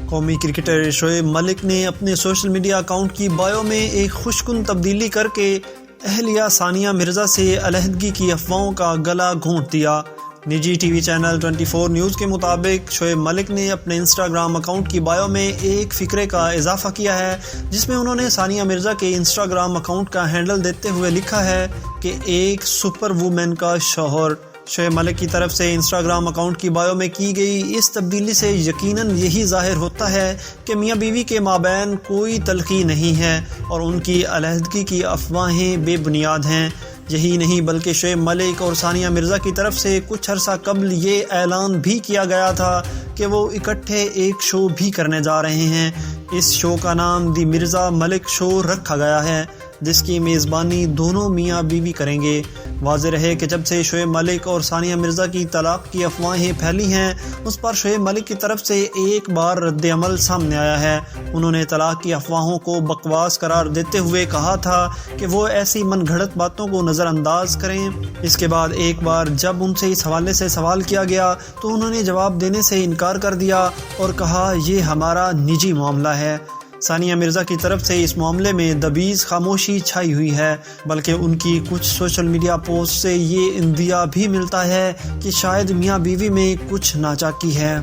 قومی کرکٹر شعیب ملک نے اپنے سوشل میڈیا اکاؤنٹ کی بایو میں ایک خوشکن تبدیلی کر کے اہلیہ ثانیہ مرزا سے علیحدگی کی افواہوں کا گلا گھونٹ دیا۔ نجی ٹی وی چینل 24 نیوز کے مطابق شعیب ملک نے اپنے انسٹاگرام اکاؤنٹ کی بایو میں ایک فقرے کا اضافہ کیا ہے، جس میں انہوں نے ثانیہ مرزا کے انسٹاگرام اکاؤنٹ کا ہینڈل دیتے ہوئے لکھا ہے کہ ایک سپر وومن کا شوہر۔ شعیب ملک کی طرف سے انسٹاگرام اکاؤنٹ کی بایو میں کی گئی اس تبدیلی سے یقیناً یہی ظاہر ہوتا ہے کہ میاں بیوی کے مابین کوئی تلخی نہیں ہے اور ان کی علیحدگی کی افواہیں بے بنیاد ہیں۔ یہی نہیں بلکہ شعیب ملک اور ثانیہ مرزا کی طرف سے کچھ عرصہ قبل یہ اعلان بھی کیا گیا تھا کہ وہ اکٹھے ایک شو بھی کرنے جا رہے ہیں۔ اس شو کا نام دی مرزا ملک شو رکھا گیا ہے، جس کی میزبانی دونوں میاں بیوی کریں گے۔ واضح رہے کہ جب سے شعیب ملک اور ثانیہ مرزا کی طلاق کی افواہیں پھیلی ہیں، اس پر شعیب ملک کی طرف سے ایک بار رد عمل سامنے آیا ہے۔ انہوں نے طلاق کی افواہوں کو بکواس قرار دیتے ہوئے کہا تھا کہ وہ ایسی من گھڑت باتوں کو نظر انداز کریں۔ اس کے بعد ایک بار جب ان سے اس حوالے سے سوال کیا گیا تو انہوں نے جواب دینے سے انکار کر دیا اور کہا یہ ہمارا نجی معاملہ ہے۔ ثانیہ مرزا کی طرف سے اس معاملے میں دبیز خاموشی چھائی ہوئی ہے، بلکہ ان کی کچھ سوشل میڈیا پوسٹ سے یہ اندیا بھی ملتا ہے کہ شاید میاں بیوی میں کچھ ناچاکی ہے۔